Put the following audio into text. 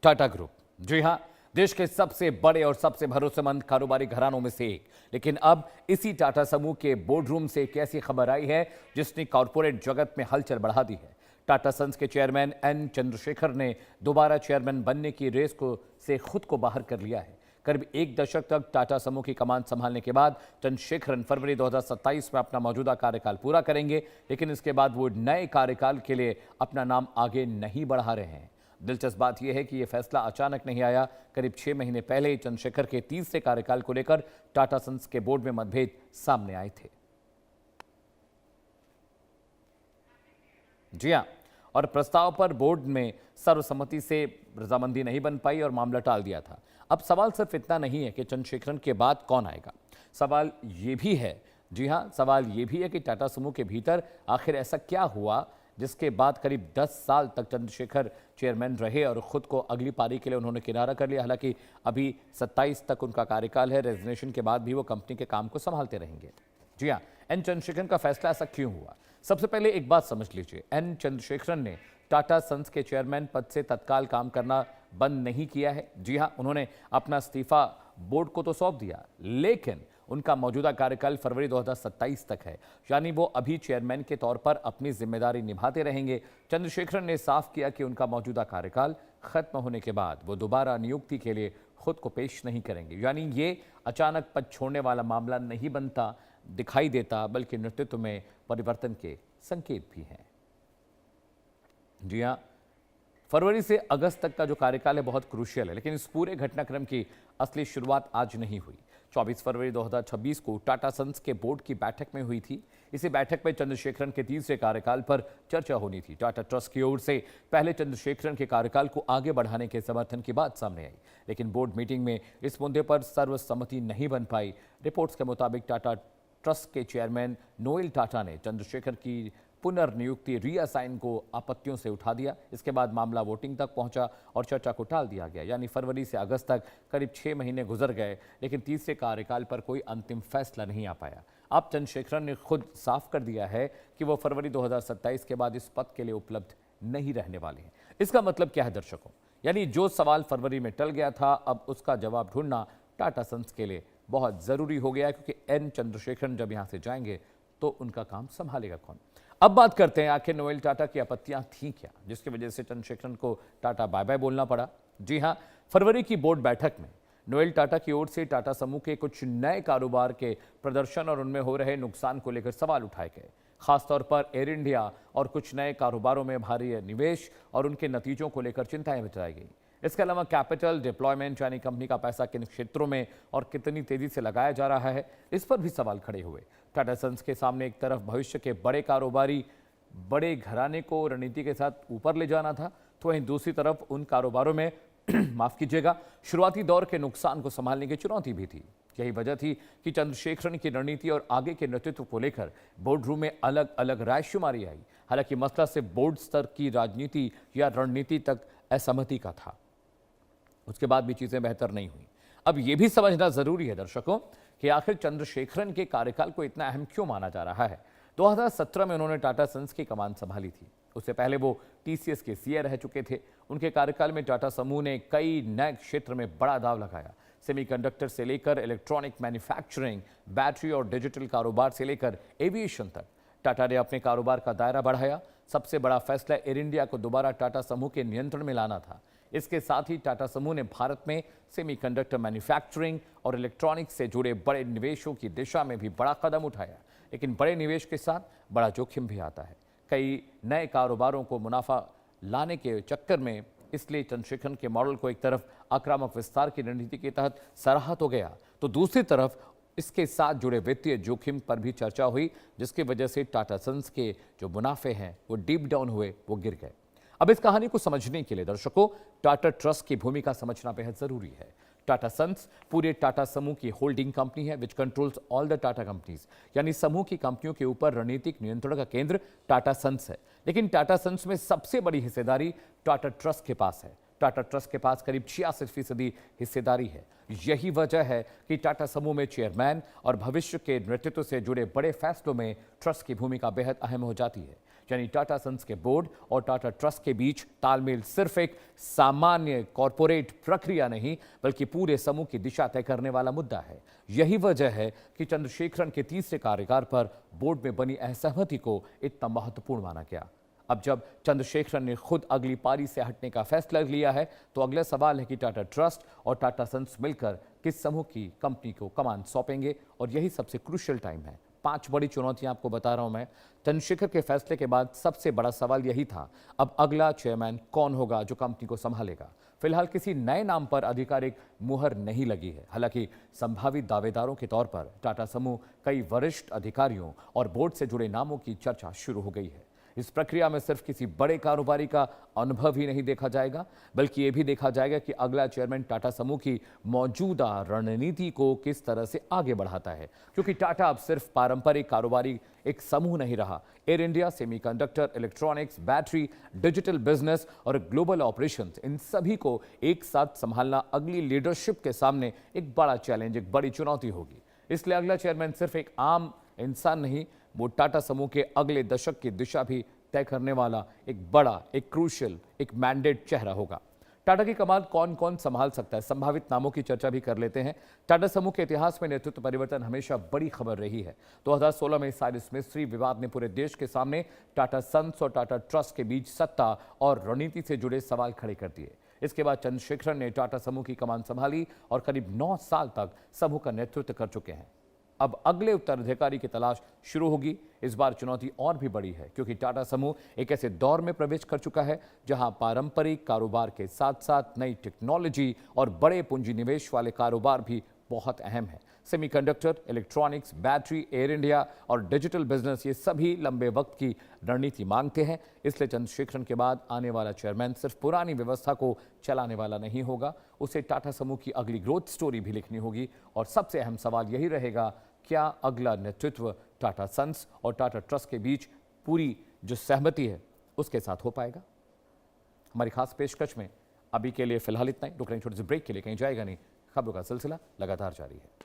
Tata group, जी हां, देश के सबसे बड़े और सबसे भरोसेमंद कारोबारी घरानों में से एक। लेकिन अब इसी टाटा समूह के बोर्ड रूम से एक ऐसी खबर आई है जिसने कॉरपोरेट जगत में हलचल बढ़ा दी है। टाटा सन्स के चेयरमैन एन चंद्रशेखर ने दोबारा चेयरमैन बनने की रेस से खुद को बाहर कर लिया है। करीब एक दशक तक टाटा समूह की कमान संभालने के बाद चंद्रशेखरन फरवरी 2027 में अपना मौजूदा कार्यकाल पूरा करेंगे, लेकिन इसके बाद वो नए कार्यकाल के लिए अपना नाम आगे नहीं बढ़ा रहे हैं। दिलचस्प बात यह है कि यह फैसला अचानक नहीं आया। करीब 6 महीने पहले ही चंद्रशेखर के तीसरे कार्यकाल को लेकर टाटा सन्स के बोर्ड में मतभेद सामने आए थे। जी हां, और प्रस्ताव पर बोर्ड में सर्वसम्मति से रजामंदी नहीं बन पाई और मामला टाल दिया था। अब सवाल सिर्फ इतना नहीं है कि चंद्रशेखरन के बाद कौन आएगा, सवाल ये भी है, जी हां, सवाल ये भी है कि टाटा समूह के भीतर आखिर ऐसा क्या हुआ जिसके बाद करीब 10 साल तक चंद्रशेखर चेयरमैन रहे और खुद को अगली पारी के लिए उन्होंने किनारा कर लिया। हालांकि अभी 27 तक उनका कार्यकाल है। रेजिग्नेशन के बाद भी वो कंपनी के काम को संभालते रहेंगे। जी हाँ, एन चंद्रशेखरन का फैसला ऐसा क्यों हुआ? सबसे पहले एक बात समझ लीजिए, एन चंद्रशेखरन ने टाटा सन्स के चेयरमैन पद से तत्काल काम करना बंद नहीं किया है। जी हाँ, उन्होंने अपना इस्तीफा बोर्ड को तो सौंप दिया, लेकिन उनका मौजूदा कार्यकाल फरवरी 2027 तक है, यानी वो अभी चेयरमैन के तौर पर अपनी जिम्मेदारी निभाते रहेंगे। चंद्रशेखरन ने साफ किया कि उनका मौजूदा कार्यकाल खत्म होने के बाद वो दोबारा नियुक्ति के लिए खुद को पेश नहीं करेंगे, यानी ये अचानक पद छोड़ने वाला मामला नहीं बनता दिखाई देता, बल्कि नेतृत्व में परिवर्तन के संकेत भी हैं। जी हाँ, फरवरी से अगस्त तक का जो कार्यकाल है बहुत क्रूशियल है, लेकिन इस पूरे घटनाक्रम की असली शुरुआत आज नहीं हुई। 24 फरवरी 2026 को टाटा सन्स के बोर्ड की बैठक में हुई थी। इसी बैठक में चंद्रशेखरन के तीसरे कार्यकाल पर चर्चा होनी थी। टाटा ट्रस्ट की ओर से पहले चंद्रशेखरन के कार्यकाल को आगे बढ़ाने के समर्थन की बात सामने आई, लेकिन बोर्ड मीटिंग में इस मुद्दे पर सर्वसम्मति नहीं बन पाई। रिपोर्ट्स के मुताबिक टाटा ट्रस्ट के चेयरमैन नोएल टाटा ने चंद्रशेखर की पुनर्नियुक्ति रीअसाइन को आपत्तियों से उठा दिया। इसके बाद मामला वोटिंग तक पहुंचा और चर्चा को टाल दिया गया, यानी फरवरी से अगस्त तक करीब 6 महीने गुजर गए, लेकिन तीसरे कार्यकाल पर कोई अंतिम फैसला नहीं आ पाया। अब चंद्रशेखरन ने खुद साफ कर दिया है कि वो फरवरी 2027 के बाद इस पद के लिए उपलब्ध नहीं रहने वाले हैं। इसका मतलब क्या है दर्शकों? यानी जो सवाल फरवरी में टल गया था, अब उसका जवाब ढूंढना टाटा सन्स के लिए बहुत जरूरी हो गया, क्योंकि एन चंद्रशेखरन जब यहां से जाएंगे तो उनका काम संभालेगा कौन? अब बात करते हैं, आखिर नोएल टाटा की आपत्तियां थी क्या जिसकी वजह से चंद्रशेखरन को टाटा बाय बाय बोलना पड़ा? जी हां, फरवरी की बोर्ड बैठक में नोएल टाटा की ओर से टाटा समूह के कुछ नए कारोबार के प्रदर्शन और उनमें हो रहे नुकसान को लेकर सवाल उठाए गए। खासतौर पर एयर इंडिया और कुछ नए कारोबारों में भारी निवेश और उनके नतीजों को लेकर चिंताएं जताई गई। इसके अलावा कैपिटल डिप्लॉयमेंट, यानी कंपनी का पैसा किन क्षेत्रों में और कितनी तेजी से लगाया जा रहा है, इस पर भी सवाल खड़े हुए। टाटा सन्स के सामने एक तरफ भविष्य के बड़े कारोबारी बड़े घराने को रणनीति के साथ ऊपर ले जाना था, तो वहीं दूसरी तरफ उन कारोबारों में माफ कीजिएगा, शुरुआती दौर के नुकसान को संभालने की चुनौती भी थी। यही वजह थी कि चंद्रशेखरन की रणनीति और आगे के नेतृत्व को लेकर बोर्ड रूम में अलग अलग रायशुमारी आई। हालांकि मसला से बोर्ड स्तर की राजनीति या रणनीति तक असहमति का था, उसके बाद भी चीजें बेहतर नहीं हुई। अब यह भी समझना जरूरी है दर्शकों कि आखिर चंद्रशेखरन के कार्यकाल को इतना अहम क्यों माना जा रहा है। 2017 में उन्होंने टाटा सन्स की कमान संभाली थी। उससे पहले वो टीसीएस के सीए रह चुके थे। उनके कार्यकाल में टाटा समूह ने कई नए क्षेत्र में बड़ा दांव लगाया। सेमीकंडक्टर से लेकर इलेक्ट्रॉनिक मैन्युफैक्चरिंग, बैटरी और डिजिटल कारोबार से लेकर एविएशन तक टाटा ने अपने कारोबार का दायरा बढ़ाया। सबसे बड़ा फैसला एयर इंडिया को दोबारा टाटा समूह के नियंत्रण में लाना था। इसके साथ ही टाटा समूह ने भारत में सेमीकंडक्टर मैन्युफैक्चरिंग और इलेक्ट्रॉनिक्स से जुड़े बड़े निवेशों की दिशा में भी बड़ा कदम उठाया। लेकिन बड़े निवेश के साथ बड़ा जोखिम भी आता है। कई नए कारोबारों को मुनाफा लाने के चक्कर में इसलिए चंद्रशेखरन के मॉडल को एक तरफ आक्रामक विस्तार की रणनीति के तहत सराहा तो गया, तो दूसरी तरफ इसके साथ जुड़े वित्तीय जोखिम पर भी चर्चा हुई, जिसकी वजह से टाटा सन्स के जो मुनाफे हैं वो डीप डाउन हुए, वो गिर गए। अब इस कहानी को समझने के लिए दर्शकों टाटा ट्रस्ट की भूमिका समझना बेहद जरूरी है। टाटा सन्स पूरे टाटा समूह की होल्डिंग कंपनी है विच controls all the Tata companies, यानी समूह की कंपनियों के ऊपर रणनीतिक नियंत्रण का केंद्र टाटा सन्स है। लेकिन टाटा सन्स में सबसे बड़ी हिस्सेदारी टाटा ट्रस्ट के पास है। टाटा ट्रस्ट के पास करीब 66% हिस्सेदारी है। यही वजह है कि टाटा समूह में चेयरमैन और भविष्य के नेतृत्व से जुड़े बड़े फैसलों में ट्रस्ट की भूमिका बेहद अहम हो जाती है। यानी टाटा सन्स के बोर्ड और टाटा ट्रस्ट के बीच तालमेल सिर्फ एक सामान्य कॉरपोरेट प्रक्रिया नहीं, बल्कि पूरे समूह की दिशा तय करने वाला मुद्दा है। यही वजह है कि चंद्रशेखरन के तीसरे कार्यकाल पर बोर्ड में बनी असहमति को इतना महत्वपूर्ण माना गया। अब जब चंद्रशेखरन ने खुद अगली पारी से हटने का फैसला लिया है, तो अगला सवाल है कि टाटा ट्रस्ट और टाटा सन्स मिलकर किस समूह की कंपनी को कमान सौंपेंगे, और यही सबसे क्रूशियल टाइम है। 5 बड़ी चुनौतियां आपको बता रहा हूं मैं। चंद्रशेखर के फैसले के बाद सबसे बड़ा सवाल यही था, अब अगला चेयरमैन कौन होगा जो कंपनी को संभालेगा। फिलहाल किसी नए नाम पर आधिकारिक मुहर नहीं लगी है। हालांकि संभावित दावेदारों के तौर पर टाटा समूह कई वरिष्ठ अधिकारियों और बोर्ड से जुड़े नामों की चर्चा शुरू हो गई है। इस प्रक्रिया में सिर्फ किसी बड़े कारोबारी का अनुभव ही नहीं देखा जाएगा, बल्कि ये भी देखा जाएगा कि अगला चेयरमैन टाटा समूह की मौजूदा रणनीति को किस तरह से आगे बढ़ाता है। क्योंकि टाटा अब सिर्फ पारंपरिक कारोबारी एक समूह नहीं रहा। Air India, semiconductor, electronics, battery, digital business और ग्लोबल ऑपरेशंस, इन सभी को एक साथ संभालना अगली लीडरशिप के सामने एक बड़ा चैलेंज, एक बड़ी चुनौती होगी। इसलिए अगला चेयरमैन सिर्फ एक आम इंसान नहीं, वो टाटा समूह के अगले दशक की दिशा भी तय करने वाला एक बड़ा, एक क्रूशियल, एक मैंडेट चेहरा होगा। टाटा की कमान कौन कौन संभाल सकता है, संभावित नामों की चर्चा भी कर लेते हैं। टाटा समूह के इतिहास में नेतृत्व परिवर्तन हमेशा बड़ी खबर रही है। 2016 में साइरस मिस्त्री विवाद ने पूरे देश के सामने टाटा सन्स और टाटा ट्रस्ट के बीच सत्ता और रणनीति से जुड़े सवाल खड़े कर दिए। इसके बाद चंद्रशेखरन ने टाटा समूह की कमान संभाली और करीब 9 साल तक समूह का नेतृत्व कर चुके हैं। अब अगले उत्तराधिकारी की तलाश शुरू होगी। इस बार चुनौती और भी बड़ी है, क्योंकि टाटा समूह एक ऐसे दौर में प्रवेश कर चुका है जहां पारंपरिक कारोबार के साथ साथ नई टेक्नोलॉजी और बड़े पूंजी निवेश वाले कारोबार भी बहुत अहम है। Semiconductor, electronics, battery, air India और डिजिटल बिजनेस, ये सभी लंबे वक्त की रणनीति मांगते हैं। इसलिए चंद्रशेखरन के बाद आने वाला चेयरमैन सिर्फ पुरानी व्यवस्था को चलाने वाला नहीं होगा, उसे टाटा समूह की अगली ग्रोथ स्टोरी भी लिखनी होगी। और सबसे अहम सवाल यही रहेगा, क्या अगला नेतृत्व टाटा सन्स और टाटा ट्रस्ट के बीच पूरी जो सहमति है उसके साथ हो पाएगा। हमारी खास पेशकश में अभी के लिए फिलहाल इतना ही। रुक रहे हैं छोटे से ब्रेक के लिए, कहीं जाएगा नहीं। खबरों का सिलसिला लगातार जारी है।